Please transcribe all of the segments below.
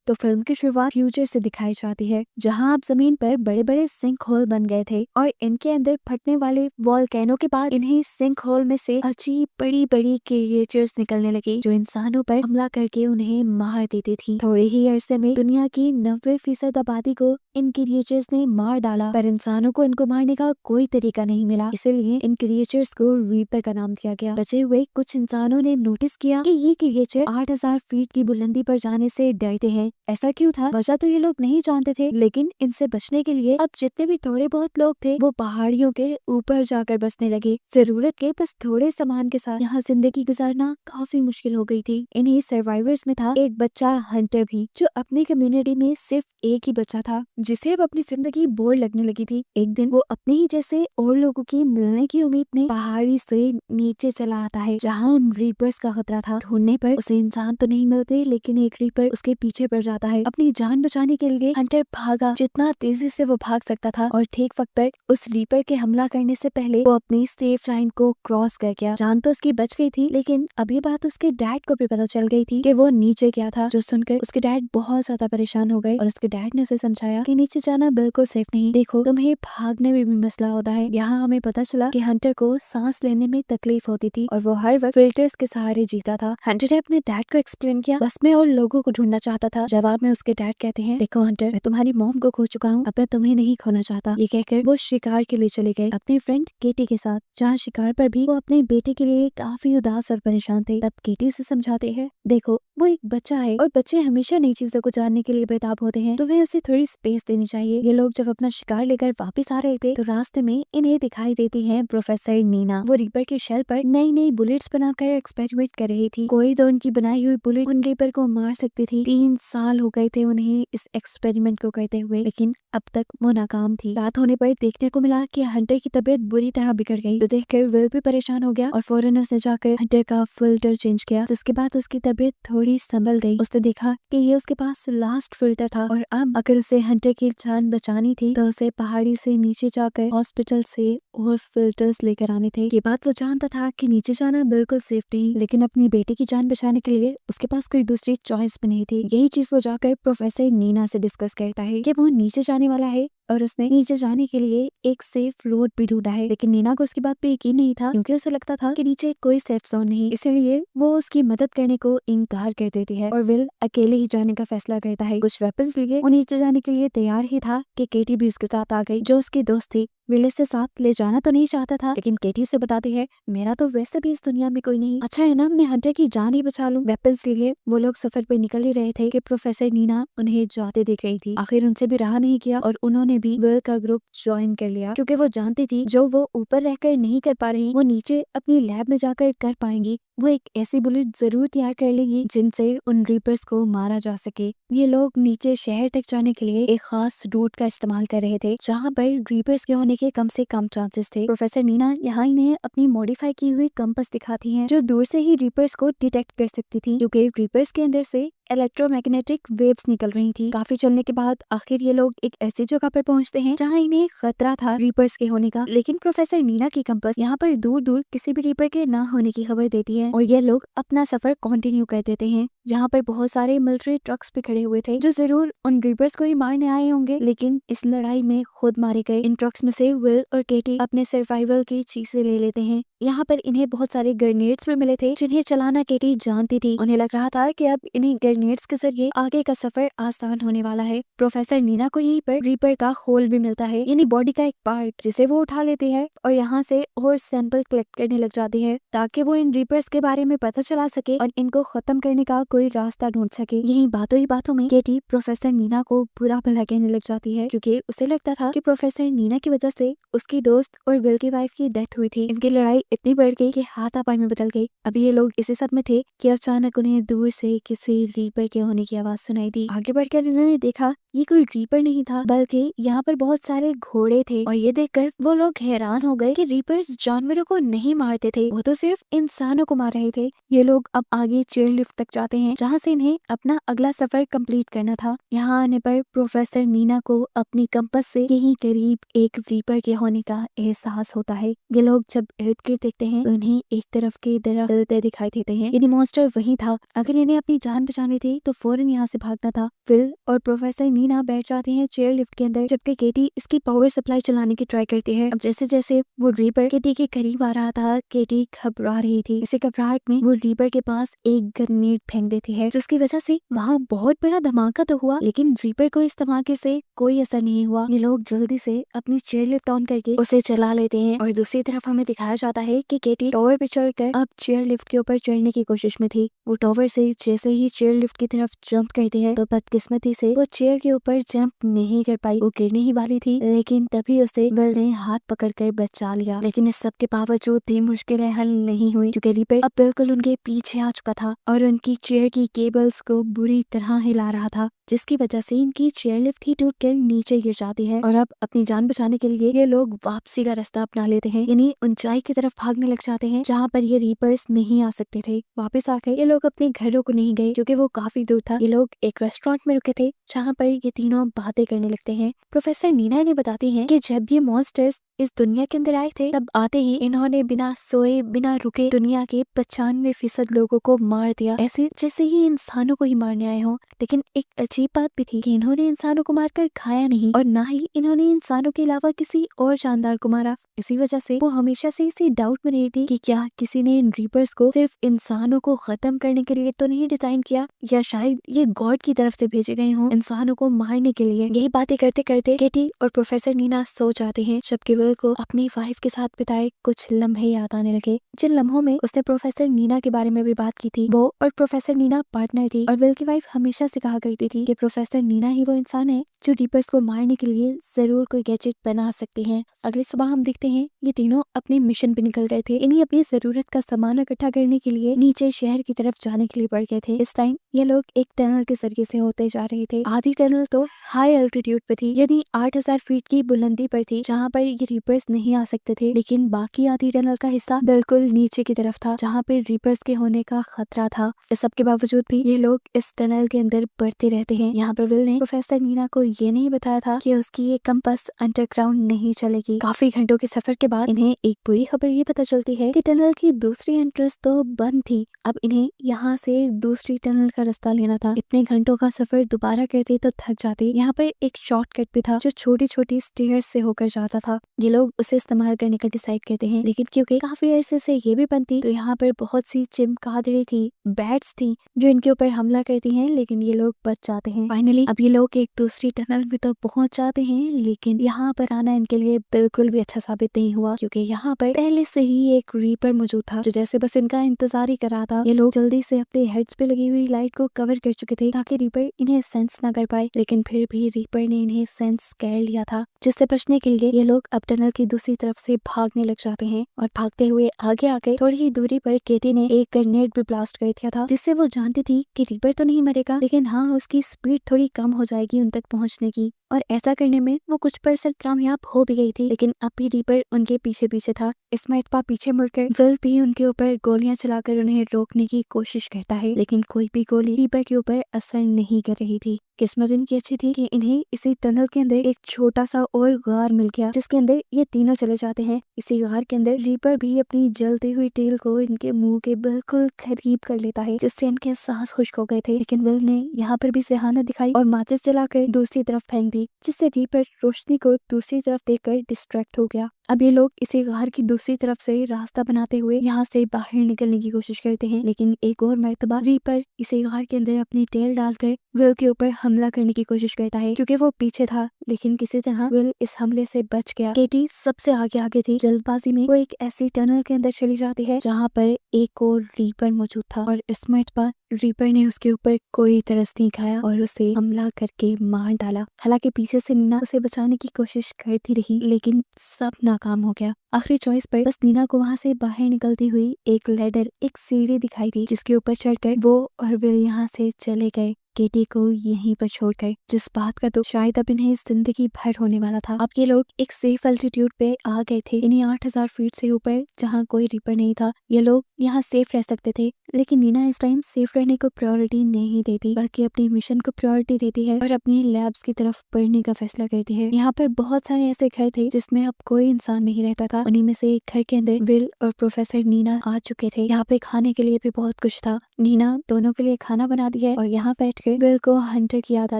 तो फिल्म की शुरुआत फ्यूचर से दिखाई जाती है, जहां अब जमीन पर बड़े बड़े सिंक होल बन गए थे और इनके अंदर फटने वाले वॉल्केनो के बाद इन्हीं सिंक होल में से अजीब बड़ी बड़ी क्रिएचर्स निकलने लगी, जो इंसानों पर हमला करके उन्हें मार देती थी। थोड़े ही अरसे में दुनिया की 90% आबादी को इन क्रिएचर्स ने मार डाला, पर इंसानों को इनको मारने का कोई तरीका नहीं मिला, इसलिए इन क्रिएचर्स को रीपर का नाम दिया गया। बचे हुए कुछ इंसानों ने नोटिस किया कि ये क्रिएचर 8000 फीट की बुलंदी पर जाने से डरते हैं। ऐसा क्यों था, वजह तो ये लोग नहीं जानते थे, लेकिन इनसे बचने के लिए अब जितने भी थोड़े बहुत लोग थे वो पहाड़ियों के ऊपर जाकर बसने लगे। जरूरत के बस थोड़े सामान के साथ यहाँ जिंदगी गुजारना काफी मुश्किल हो गई थी। इन्हीं सर्वाइवर्स में था एक बच्चा हंटर भी, जो अपनी कम्युनिटी में सिर्फ एक ही बच्चा था जिसे अब अपनी जिंदगी बोर लगने लगी थी। एक दिन वो अपने ही जैसे और लोगों की मिलने की उम्मीद में पहाड़ी से नीचे चला आता है, जहाँ उन रीपर्स का खतरा था। ढूंढने पर उसे इंसान तो नहीं मिलते, लेकिन एक रीपर उसके पीछे पड़ जाता है। अपनी जान बचाने के लिए हंटर भागा जितना तेजी से वो भाग सकता था, और ठीक वक्त पर उस रीपर के हमला करने से पहले वो अपनी सेफ लाइन को क्रॉस कर गया। जान तो उसकी बच गई थी, लेकिन अब ये बात उसके डैड को भी पता चल गई थी कि वो नीचे गया था, जो सुनकर उसके डैड बहुत ज्यादा परेशान हो गए और उसके डैड ने उसे समझाया कि नीचे जाना बिल्कुल सेफ नहीं, देखो तुम्हें भागने में भी मसला होता है। यहाँ हमें पता चला कि हंटर को सांस लेने में तकलीफ होती थी और वो हर वक्त फिल्टर्स के सहारे जीता था। हंटर ने अपने डैड को एक्सप्लेन किया, बस मैं और लोगों को ढूंढना चाहता था। जवाब में उसके डैड कहते हैं, देखो हंटर, मैं तुम्हारी मॉम को खो चुका हूँ, अब मैं तुम्हें नहीं खोना चाहता। ये कहकर वो शिकार के लिए चले गए अपने फ्रेंड केटी के साथ, जहाँ शिकार पर भी वो अपने बेटे के लिए काफी उदास और परेशान थे। तब केटी उसे समझाते हैं, देखो वो एक बच्चा है और बच्चे हमेशा नई चीजों को जानने के लिए बेताब होते हैं, तो वे उसे थोड़ी स्पेस देनी चाहिए। ये लोग जब अपना शिकार लेकर वापस आ रहे थे तो रास्ते में इन्हें दिखाई देती है प्रोफेसर नीना। वो रीपर के शेल पर नई नई बुलेट्स बनाकर एक्सपेरिमेंट कर रही थी। कोई तो उनकी बनाई हुई बुलेट उन रीपर को मार सकती थी। 3 साल हो गए थे उन्हें इस एक्सपेरिमेंट को करते हुए, लेकिन अब तक वो नाकाम थी। रात होने पर देखने को मिला कि हंटर की तबीयत बुरी तरह बिगड़ गई, तो देखकर विल भी परेशान हो गया और फौरन उसने जाकर हंटर का फिल्टर चेंज किया। जिसके बाद उसकी तबीयत थोड़ी संभल गई। उसने देखा कि ये उसके पास लास्ट फिल्टर था और अब अगर उसे हंटर की जान बचानी थी तो उसे पहाड़ी से नीचे जाकर हॉस्पिटल से और फिल्टर्स लेकर आने थे। ये बात वो जानता था कि नीचे जाना बिल्कुल सेफ नहीं, लेकिन अपनी बेटी की जान बचाने के लिए उसके पास कोई दूसरी चॉइस भी नहीं थी। यही चीज वो जाकर प्रोफेसर नीना से डिस्कस करता है कि वो नीचे जाने वाला है और उसने नीचे जाने के लिए एक सेफ रोड भी ढूंढा है। लेकिन नीना को उसकी बात पे यकीन नहीं था, क्योंकि उसे लगता था कि नीचे कोई सेफ जोन नहीं, इसलिए वो उसकी मदद करने को इनकार कर देती है और विल अकेले ही जाने का फैसला करता है। कुछ वेपन्स लिए वो नीचे जाने के लिए तैयार ही था कि केटी भी उसके साथ आ गई, जो उसकी दोस्त थी। विल इसे साथ ले जाना तो नहीं चाहता था, लेकिन केटी उसे बताती है, मेरा तो वैसे भी इस दुनिया में कोई नहीं, अच्छा है ना मैं हंटर की जान ही बचा लूं। वेपन्स लिए वो लोग सफर पे निकल ही रहे थे कि प्रोफेसर नीना उन्हें जाते देख रही थी। आखिर उनसे भी रहा नहीं किया और उन्होंने भी विल का ग्रुप ज्वाइन कर लिया, क्योंकि वो जानती थी जो वो ऊपर रहकर नहीं कर पा रही वो नीचे अपनी लैब में जाकर कर पाएंगी। वो एक ऐसी बुलेट जरूर तैयार कर लेगी जिनसे उन रीपर्स को मारा जा सके। ये लोग नीचे शहर तक जाने के लिए एक खास रूट का इस्तेमाल कर रहे थे, जहाँ पर रीपर्स के होने के कम से कम चांसेस थे। प्रोफेसर नीना यहाँ इन्हें अपनी मॉडिफाई की हुई कंपास दिखाती हैं, जो दूर से ही रीपर्स को डिटेक्ट कर सकती थी, क्योंकि रीपर्स के अंदर से इलेक्ट्रोमैग्नेटिक वेव्स निकल रही थी। काफी चलने के बाद आखिर ये लोग एक ऐसी जगह पर पहुंचते हैं जहां इन्हें खतरा था रीपर्स के होने का, लेकिन प्रोफेसर नीना की कंपास यहाँ पर दूर दूर किसी भी रीपर के ना होने की खबर देती है और ये लोग अपना सफर कंटिन्यू कर देते हैं। यहाँ पर बहुत सारे मिलिट्री ट्रक्स भी खड़े हुए थे, जो जरूर उन रीपर्स को ही मारने आए होंगे, लेकिन इस लड़ाई में खुद मारे गए। इन ट्रक्स में से विल और केटी अपने सर्वाइवल की चीजें ले लेते हैं। यहाँ पर इन्हें बहुत सारे ग्रेनेड्स भी मिले थे, जिन्हें चलाना केटी जानती थी। उन्हें लग रहा था कि अब इन्हें ग्रेनेड्स के जरिए आगे का सफर आसान होने वाला है। प्रोफेसर नीना को यहीं पर रीपर का खोल भी मिलता है, यानी बॉडी का एक पार्ट, जिसे वो उठा लेती है और यहाँ से और सैंपल कलेक्ट करने लग जाती है, ताकि वो इन रीपर्स के बारे में पता चला सके और इनको खत्म करने का कोई रास्ता ढूंढ सके। यही बातों ही बातों में केटी प्रोफेसर नीना को बुरा भला कहने लग जाती है, क्योंकि उसे लगता था कि प्रोफेसर नीना की वजह से उसकी दोस्त और विल की वाइफ की डेथ हुई थी। इनकी लड़ाई इतनी बढ़ गई कि हाथापाई में बदल गई। अभी ये लोग इसी सब में थे कि अचानक उन्हें दूर से किसी रीपर के होने की आवाज सुनाई दी। आगे बढ़कर इन्होंने देखा ये कोई रीपर नहीं था, बल्कि यहाँ पर बहुत सारे घोड़े थे और ये देखकर वो लोग हैरान हो गए कि रीपर्स जानवरों को नहीं मारते थे, वो तो सिर्फ इंसानों को मार रहे थे। ये लोग अब आगे चेयर लिफ्ट तक जाते हैं, जहाँ से इन्हें अपना अगला सफर कंप्लीट करना था। यहाँ आने पर प्रोफेसर नीना को अपनी कंपास से यहीं करीब एक रीपर के होने का एहसास होता है। ये लोग जब अर्थ के फिर देखते हैं उन्हें एक तरफ के दरख्त जलते दिखाई देते हैं, यानी मॉन्स्टर वही था। अगर इन्हें अपनी जान बचानी थी तो फौरन यहाँ से भागना था। फिल और प्रोफेसर नीना बैठ जाते हैं चेयर लिफ्ट के अंदर, जबकि केटी इसकी पावर सप्लाई चलाने की ट्राई करती है। अब जैसे जैसे वो रीपर केटी के करीब आ रहा था, केटी घबरा रही थी। इसी घबराहट में वो रीपर के पास एक ग्रेनेड फेंक देती है, जिसकी वजह से वहाँ बहुत बड़ा धमाका तो हुआ, लेकिन रीपर को इस धमाके से कोई असर नहीं हुआ। ये लोग जल्दी से अपनी चेयर लिफ्ट ऑन करके उसे चला लेते हैं और दूसरी तरफ हमें दिखाया जाता है कि केटी टावर पे चढ़कर अब चेयर लिफ्ट के ऊपर चढ़ने की कोशिश में थी। वो टावर से जैसे ही चेयर लिफ्ट की तरफ जंप करती है तो बदकिस्मती से वो चेयर के ऊपर जंप नहीं कर पाई। वो गिरने ही वाली थी, लेकिन तभी उसे विल ने हाथ पकड़कर बचा लिया। लेकिन इस सब के बावजूद भी मुश्किलें हल नहीं हुई, क्योंकि रीपर अब बिल्कुल उनके पीछे आ चुका था और उनकी चेयर की केबल्स को बुरी तरह हिला रहा था, जिसकी वजह से इनकी चेयर लिफ्ट ही टूटकर नीचे गिर जाती है। और अब अपनी जान बचाने के लिए ये लोग वापसी का रास्ता अपना लेते हैं, यानी ऊंचाई की तरफ भागने लग जाते हैं जहाँ पर ये रीपर्स नहीं आ सकते थे। वापस आकर ये लोग अपने घरों को नहीं गए, क्योंकि वो काफी दूर था। ये लोग एक रेस्टोरेंट में रुके थे जहाँ पर ये तीनों बातें करने लगते हैं। प्रोफेसर नीना ने बताती हैं कि जब ये मॉन्स्टर्स इस दुनिया के अंदर आए थे, तब आते ही इन्होंने बिना सोए बिना रुके दुनिया के 95% लोगों को मार दिया, ऐसे जैसे ही इंसानों को ही मारने आए हों। लेकिन एक अजीब बात भी थी कि इन्होंने इंसानों को मारकर खाया नहीं, और ना ही इन्होंने इंसानों के अलावा किसी और जानदार को मारा। इसी वजह से वो हमेशा से इसी डाउट में रही थी कि क्या किसी ने इन रीपर्स को सिर्फ इंसानों को खत्म करने के लिए तो नहीं डिजाइन किया, या शायद ये गॉड की तरफ से भेजे गए हों इंसानों को मारने के लिए। यही बातें करते करते केटी और प्रोफेसर नीना सो जाते हैं, जबकि विल को अपनी वाइफ के साथ बिताए कुछ लम्हे याद आने लगे, जिन लम्हों में उसने प्रोफेसर नीना के बारे में भी बात की थी। वो और प्रोफेसर नीना पार्टनर थी, और विल की वाइफ हमेशा से कहा करती थी कि प्रोफेसर नीना ही वो इंसान है जो रीपर्स को मारने के लिए जरूर कोई गैजेट बना सकती हैं। अगली सुबह हम देखते हैं ये तीनों अपने मिशन पे निकल गए थे। इन्हें अपनी जरूरत का सामान इकट्ठा करने के लिए नीचे शहर की तरफ जाने के लिए बढ़ गए थे। इस टाइम ये लोग एक टनल के जरिए से होते जा रहे थे। आधी टनल तो हाई एल्टीट्यूड पे थी, यानी 8000 फीट की बुलंदी पर थी, जहाँ पर ये रीपर्स नहीं आ सकते थे। लेकिन बाकी आधी टनल का हिस्सा बिल्कुल नीचे की तरफ था, जहाँ पे रीपर्स के होने का खतरा था। इस सब के बावजूद भी ये लोग इस टनल के अंदर बढ़ते रहते हैं। यहाँ पर विल ने प्रोफेसर नीना को ये नहीं बताया था कि उसकी ये कंपास अंडरग्राउंड नहीं चलेगी। काफी घंटों के सफर के बाद इन्हें एक बुरी खबर ये पता चलती है कि टनल की दूसरी एंट्रेंस तो बंद थी। अब इन्हें यहाँ से दूसरी टनल का रास्ता लेना था। इतने घंटों का सफर दोबारा करते तो थक जाते। यहाँ पर एक शॉर्टकट भी था जो छोटी छोटी स्टेयर्स से होकर जाता था। ये लोग उसे इस्तेमाल करने का डिसाइड करते हैं, लेकिन क्योंकि काफी अरसे से ये भी बंद थी तो यहाँ पर बहुत सी चिमगादड़ें थी, बैट्स थी जो इनके ऊपर हमला करती हैं, लेकिन ये लोग बच जाते हैं। फाइनली अब ये लोग एक दूसरी टनल में तो पहुंच जाते हैं, लेकिन यहाँ पर आना इनके लिए बिल्कुल भी अच्छा साबित नहीं हुआ, क्योंकि यहाँ पर पहले से ही एक रीपर मौजूद था जो जैसे बस इनका इंतजार ही कर रहा था। ये लोग जल्दी से अपने हेड्स पे लगी हुई लाइट को कवर कर चुके थे ताकि रीपर इन्हें सेंस ना कर पाए, लेकिन फिर भी रीपर ने इन्हें सेंस कर लिया था, जिससे बचने के लिए ये लोग अब टनल की दूसरी तरफ से भागने लग जाते हैं। और भागते हुए आगे आके थोड़ी ही दूरी पर केटी ने एक ग्रेनेड भी ब्लास्ट कर दिया था, जिससे वो जानती थी कि रीपर तो नहीं मरेगा, लेकिन हाँ उसकी स्पीड थोड़ी कम हो जाएगी उन तक पहुंचने की। और ऐसा करने में वो कुछ % कामयाब हो भी गई थी, लेकिन अब भी रीपर उनके पीछे पीछे था। इसमें इतपा पीछे मुड़कर विल भी उनके ऊपर गोलियां चलाकर उन्हें रोकने की कोशिश करता है, लेकिन कोई भी गोली रीपर के ऊपर असर नहीं कर रही थी। किस्मत इनकी अच्छी थी कि इन्हें इसी टनल के अंदर एक छोटा सा और गार मिल गया, जिसके अंदर ये तीनों चले जाते हैं। इसी गार के अंदर रीपर भी अपनी जलती हुई टेल को इनके मुंह के बिल्कुल करीब कर लेता है, जिससे इनके सांस खुश्क हो गए थे। लेकिन विल ने यहाँ पर भी सेहानत दिखाई और माचिस जलाकर दूसरी तरफ फेंक दी, जिससे रीपर रोशनी को दूसरी तरफ देखकर डिस्ट्रैक्ट हो गया। अब ये लोग इसी गार की दूसरी तरफ से रास्ता बनाते हुए यहाँ से बाहर निकलने की कोशिश करते हैं, लेकिन एक और मर्तबा रीपर इसी गार के अंदर अपनी टेल डालकर विल के ऊपर हमला करने की कोशिश करता है, क्योंकि वो पीछे था। लेकिन किसी तरह विल इस हमले से बच गया। केटी सबसे आगे थी। जल्दबाजी में वो एक ऐसी टनल के अंदर चली जाती है जहाँ पर एक और रीपर मौजूद था, और इस मर्तबा रीपर ने उसके ऊपर कोई तरस नहीं खाया और उसे हमला करके मार डाला। हालांकि पीछे से नीना उसे बचाने की कोशिश करती रही, लेकिन सब नाकाम हो गया। आखिरी चॉइस पर बस नीना को वहाँ से बाहर निकलती हुई एक लैडर, एक सीढ़ी दिखाई दी, जिसके ऊपर चढ़कर वो और विल यहाँ से चले गए। केटी को यहीं पर छोड़कर, जिस बात का तो शायद अब इन्हें जिंदगी भर होने वाला था। अब ये लोग एक सेफ एल्टीट्यूड पे आ गए थे, इन्हीं 8000 फीट से ऊपर, जहाँ कोई रीपर नहीं था। ये लोग यहाँ सेफ रह सकते थे, लेकिन नीना इस टाइम सेफ रहने को प्रायोरिटी नहीं देती, बल्कि अपनी मिशन को प्रायोरिटी देती है और अपनी लैब्स की तरफ बढ़ने का फैसला करती है। यहाँ पर बहुत सारे ऐसे घर थे जिसमें अब कोई इंसान नहीं रहता था। उन्हीं में से एक घर के अंदर विल और प्रोफेसर नीना आ चुके थे। यहाँ पे खाने के लिए भी बहुत कुछ था। नीना दोनों के लिए खाना बना दी है और यहाँ बैठकर विल को हंटर की याद आ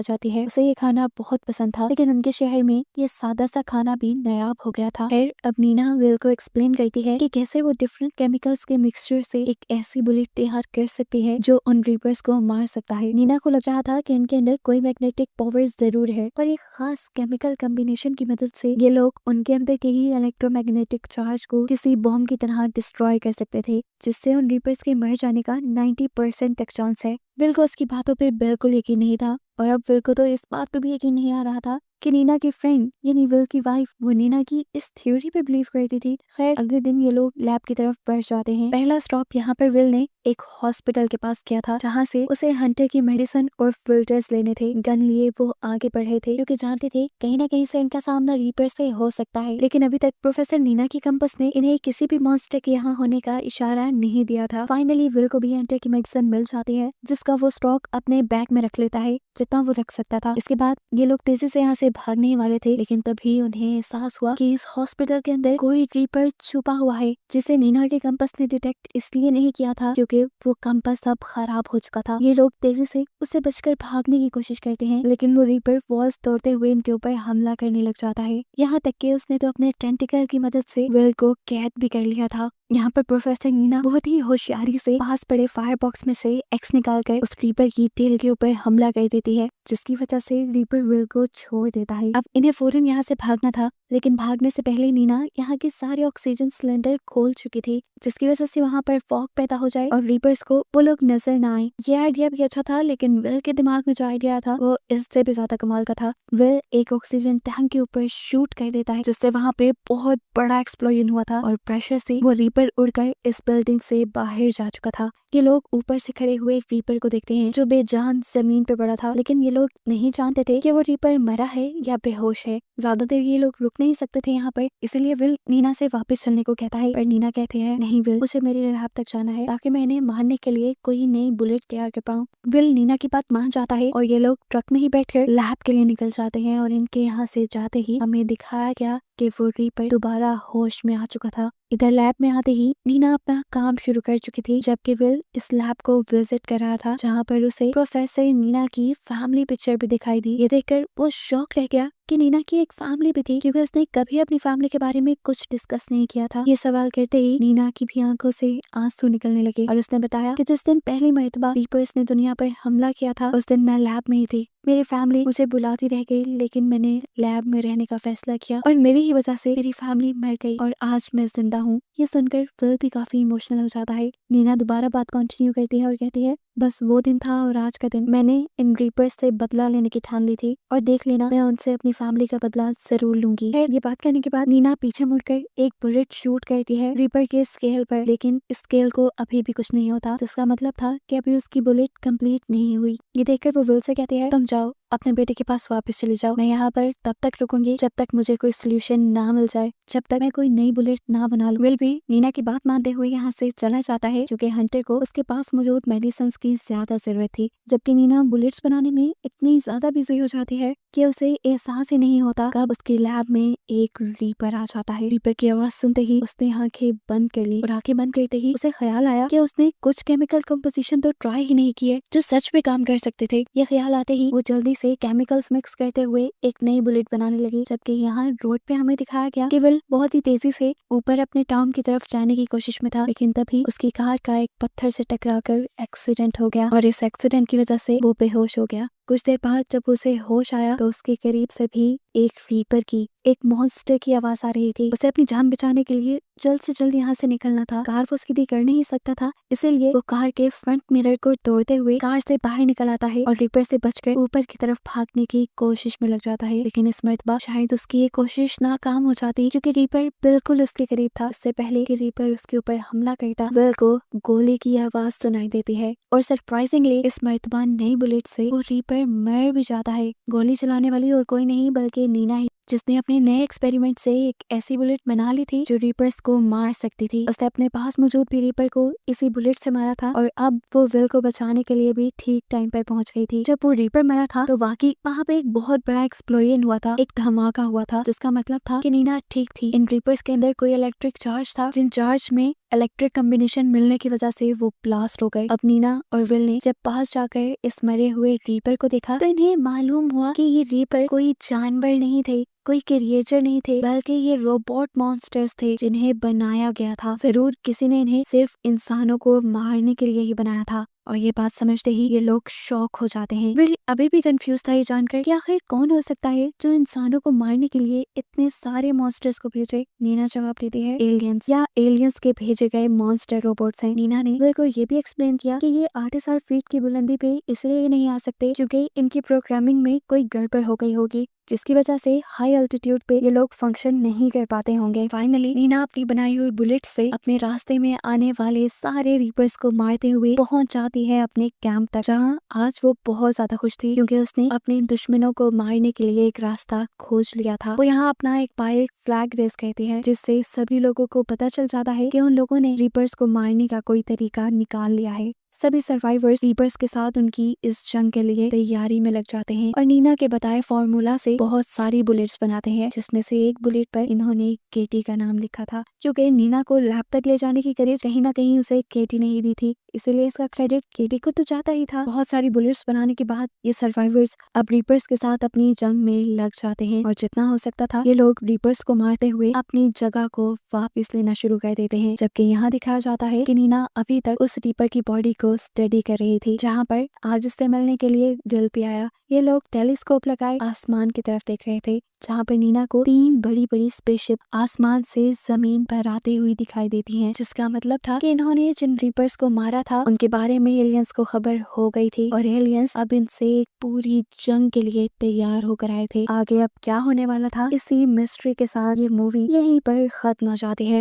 जाती है। उसे ये खाना बहुत पसंद था, लेकिन उनके शहर में ये सादा सा खाना भी नायाब हो गया था। फिर अब नीना विल को एक्सप्लेन करती है कि कैसे वो डिफरेंट केमिकल्स के मिक्सचर से एक ऐसी बुलेट तैयार कर सकती है जो उन रीपर्स को मार सकता है। नीना को लग रहा था कि इनके अंदर कोई मैग्नेटिक पावर जरूर है, पर एक खास केमिकल कॉम्बिनेशन की मदद से ये लोग उनके अंदर के ही इलेक्ट्रोमैग्नेटिक चार्ज को किसी बॉम्ब की तरह डिस्ट्रॉय कर सकते थे, जिससे उन रीपर्स के मर जाने का 90% तक चांस है। विल को उसकी बातों पे बिल्कुल यकीन नहीं था, और अब विल को तो इस बात पे भी यकीन नहीं आ रहा था कि नीना की फ्रेंड यानी विल की वाइफ वो नीना की इस थ्योरी पे बिलीव करती थी। खैर अगले दिन ये लोग लैब की तरफ बढ़ जाते हैं। पहला स्टॉप यहाँ पर विल ने एक हॉस्पिटल के पास किया था, जहाँ से उसे हंटर की मेडिसिन और फिल्टर्स लेने थे। गन लिए वो आगे बढ़े थे, क्योंकि जानते थे कहीं ना कहीं से इनका सामना रीपर से हो सकता है। लेकिन अभी तक प्रोफेसर नीना की कंपस ने इन्हें किसी भी मॉन्स्टर के यहाँ होने का इशारा नहीं दिया था। फाइनली विल को भी हंटर की मेडिसिन मिल जाती है, जिसका वो स्टॉक अपने बैग में रख लेता है, जितना वो रख सकता था। इसके बाद ये लोग तेजी से यहाँ से भागने ही वाले थे, लेकिन तभी उन्हें एहसास हुआ कि इस हॉस्पिटल के अंदर कोई रीपर छुपा हुआ है, जिसे नीना के कंपस ने डिटेक्ट इसलिए नहीं किया था क्योंकि वो कंपस अब खराब हो चुका था। ये लोग तेजी से उससे बचकर भागने की कोशिश करते हैं, लेकिन वो रीपर वॉल्स तोड़ते हुए इनके ऊपर हमला करने लग जाता है। यहाँ तक कि उसने तो अपने टेंटिकल की मदद से विल को कैद भी कर लिया था। यहाँ पर प्रोफेसर नीना बहुत ही होशियारी से पास पड़े फायर बॉक्स में से एक्स निकालकर उस रीपर की टेल के ऊपर हमला कर देती है, जिसकी वजह से रीपर विल को छोड़ देता है। अब इन्हें फौरन यहाँ से भागना था, लेकिन भागने से पहले नीना यहाँ के सारे ऑक्सीजन सिलेंडर खोल चुकी थी, जिसकी वजह से वहाँ पर फॉग पैदा हो जाए और रीपर्स को वो लोग नजर ना आए। ये आइडिया भी अच्छा था, लेकिन विल के दिमाग में जो आइडिया था वो इससे भी ज्यादा कमाल का था। विल एक ऑक्सीजन टैंक के ऊपर शूट कर देता है, जिससे वहाँ पे बहुत बड़ा एक्सप्लोजन हुआ था और प्रेशर से वो रीपर उड़कर इस बिल्डिंग से बाहर जा चुका था। ये लोग ऊपर से खड़े हुए रीपर को देखते हैं जो बेजान जमीन पे पड़ा था, लेकिन ये लोग नहीं जानते थे कि वो रीपर मरा है या बेहोश है। ज्यादा देर ये लोग रुक नहीं सकते थे यहाँ पर, इसीलिए विल नीना से वापस चलने को कहता है, पर नीना कहते हैं नहीं विल, मुझे मेरे लैब तक जाना है ताकि मैं इन्हें मारने के लिए कोई नई बुलेट तैयार कर पाऊँ। विल नीना की बात मान जाता है और ये लोग ट्रक में ही बैठकर लैब के लिए निकल जाते हैं, और इनके यहाँ से जाते ही हमें दिखाया गया कि वो रीपर दोबारा होश में आ चुका था। इधर लैब में आते ही नीना अपना काम शुरू कर चुकी थी, जबकि विल इस लैब को विजिट कर रहा था, जहाँ पर उसे प्रोफेसर नीना की फैमिली पिक्चर भी दिखाई दी। ये देखकर वो शॉक रह गया कि नीना की एक फैमिली भी थी, क्योंकि उसने कभी अपनी फैमिली के बारे में कुछ डिस्कस नहीं किया था। ये सवाल करते ही नीना की भी आंखों से आंसू निकलने लगे और उसने बताया कि जिस दिन पहली मर्तबा रीपर्स ने दुनिया पर हमला किया था, उस दिन मैं लैब में ही थी। मेरी फैमिली मुझे बुलाती रह गई, लेकिन मैंने लैब में रहने का फैसला किया और मेरी ही वजह से मेरी फैमिली मर गई और आज मैं जिंदा हूँ। ये सुनकर फिल भी काफी इमोशनल हो जाता है। नीना दोबारा बात कंटिन्यू करती है और कहती है बस वो दिन था और आज का दिन मैंने इन रीपर्स से बदला लेने की ठान ली थी, और देख लेना मैं उनसे अपनी फैमिली का बदला जरूर लूंगी। ये बात करने के बाद नीना पीछे मुड़कर एक बुलेट शूट करती है रीपर के स्केल पर, लेकिन स्केल को अभी भी कुछ नहीं होता, जिसका मतलब था कि अभी उसकी बुलेट कंप्लीट नहीं हुई। ये देखकर वो विल से कहती है तुम जाओ अपने बेटे के पास वापस चले जाओ, मैं यहाँ पर तब तक रुकूंगी जब तक मुझे कोई सोल्यूशन ना मिल जाए, जब तक मैं कोई नई बुलेट ना बना लूं। विल भी नीना की बात मानते हुए यहाँ से चला जाता है, क्योंकि हंटर को उसके पास मौजूद मेडिसिन की ज्यादा जरूरत थी, जबकि नीना बुलेट्स बनाने में इतनी ज्यादा बिजी हो जाती है कि उसे एहसास ही नहीं होता कब उसके लैब में एक रीपर आ जाता है। रीपर की आवाज सुनते ही उसने आंखें बंद कर ली, और आंखें बंद करते ही उसे ख्याल आया कि उसने कुछ केमिकल कंपोजिशन तो ट्राई ही नहीं किए जो सच में काम कर सकते थे। ये ख्याल आते ही वो जल्दी से केमिकल्स मिक्स करते हुए एक नई बुलेट बनाने लगी, जबकि यहाँ रोड पे हमें दिखाया गया कि विल बहुत ही तेजी से ऊपर अपने टाउन की तरफ जाने की कोशिश में था, लेकिन तभी उसकी कार का एक पत्थर से टकराकर एक्सीडेंट हो गया, और इस एक्सीडेंट की वजह से वो बेहोश हो गया। कुछ देर बाद जब उसे होश आया तो उसके करीब से भी एक रीपर की, एक मॉन्स्टर की आवाज आ रही थी। उसे अपनी जान बचाने के लिए जल्द से जल्द यहाँ से निकलना था। कार वो उसकी भी कर नहीं सकता था, इसीलिए वो कार के फ्रंट मिरर को तोड़ते हुए कार से बाहर निकल आता है और रीपर से बचकर ऊपर की तरफ भागने की कोशिश में लग जाता है। लेकिन इस मर्तबा शायद उसकी ये कोशिश नाकाम हो जाती, क्योंकि रीपर बिल्कुल उसके करीब था। इससे पहले कि रीपर उसके ऊपर हमला करता, विल को गोली की आवाज सुनाई देती है और सरप्राइजिंगली इस मर्तबा नई बुलेट से वो रीपर मर भी जाता है। गोली चलाने वाली और कोई नहीं बल्कि नीना ही, जिसने अपने नए एक्सपेरिमेंट से एक ऐसी बुलेट बना ली थी जो रीपर्स को मार सकती थी। उसने अपने पास मौजूद भी रीपर को इसी बुलेट से मारा था और अब वो विल को बचाने के लिए भी ठीक टाइम पर पहुंच गई थी। जब वो रीपर मरा था तो वाकई वहाँ पे एक बहुत बड़ा एक्सप्लोजन हुआ था, एक धमाका हुआ था, जिसका मतलब था कि नीना ठीक थी। इन रीपर्स के अंदर कोई इलेक्ट्रिक चार्ज था, जिन चार्ज में इलेक्ट्रिक कॉम्बिनेशन मिलने की वजह से वो ब्लास्ट हो गए। अब नीना और विल ने जब पास जाकर इस मरे हुए रीपर को देखा तो इन्हें मालूम हुआ कि ये रीपर कोई जानवर नहीं थे, कोई क्रिएचर नहीं थे, बल्कि ये रोबोट मॉन्स्टर्स थे जिन्हें बनाया गया था। जरूर किसी ने इन्हें सिर्फ इंसानों को मारने के लिए ही बनाया था। और ये बात समझते ही ये लोग शॉक हो जाते हैं। विल अभी भी कंफ्यूज था ये जानकर कि आखिर कौन हो सकता है जो इंसानों को मारने के लिए इतने सारे मॉन्स्टर्स को भेजे। नीना जवाब देती है एलियंस, या एलियंस के भेजे गए मॉन्स्टर रोबोट्स हैं। नीना ने विल को ये भी एक्सप्लेन किया कि ये 8,000 फीट की बुलंदी पे इसलिए नहीं आ सकते क्योंकि इनकी प्रोग्रामिंग में कोई गड़बड़ हो गई होगी, जिसकी वजह से हाई अल्टीट्यूड पे ये लोग फंक्शन नहीं कर पाते होंगे। फाइनली नीना अपनी बनाई हुई बुलेट से अपने रास्ते में आने वाले सारे रीपर्स को मारते हुए पहुंच जाती है अपने कैंप तक, जहां आज वो बहुत ज्यादा खुश थी क्योंकि उसने अपने दुश्मनों को मारने के लिए एक रास्ता खोज लिया था। वो यहाँ अपना एक पायरेट फ्लैग रेस करती है, जिससे सभी लोगों को पता चल जाता है कि उन लोगों ने रीपर्स को मारने का कोई तरीका निकाल लिया है। सभी सर्वाइवर्स रीपर्स के साथ उनकी इस जंग के लिए तैयारी में लग जाते हैं और नीना के बताए फॉर्मूला से बहुत सारी बुलेट्स बनाते हैं, जिसमें से एक बुलेट पर इन्होंने केटी का नाम लिखा था, क्योंकि नीना को लैब तक ले जाने की करेज कहीं ना कहीं उसे केटी नहीं दी थी, इसीलिए इसका क्रेडिट केटी को तो जाता ही था। बहुत सारी बुलेट्स बनाने के बाद ये सर्वाइवर्स अब रीपर्स के साथ अपनी जंग में लग जाते हैं और जितना हो सकता था ये लोग रीपर्स को मारते हुए अपनी जगह को वापस लेना शुरू कर देते हैं। जबकि यहाँ दिखाया जाता है कि नीना अभी तक उस रीपर की बॉडी को स्टडी कर रही थी, जहाँ पर आज उससे मिलने के लिए विल भी आया। ये लोग टेलीस्कोप लगाए आसमान की तरफ देख रहे थे, जहाँ पर नीना को 3 बड़ी बड़ी स्पेसशिप आसमान से जमीन पर आते हुए दिखाई देती हैं, जिसका मतलब था कि इन्होंने जिन रीपर्स को मारा था उनके बारे में एलियंस को खबर हो गई थी और एलियंस अब इनसे एक पूरी जंग के लिए तैयार होकर आए थे। आगे अब क्या होने वाला था, इसी मिस्ट्री के साथ ये मूवी यहीं पर खत्म हो जाती है।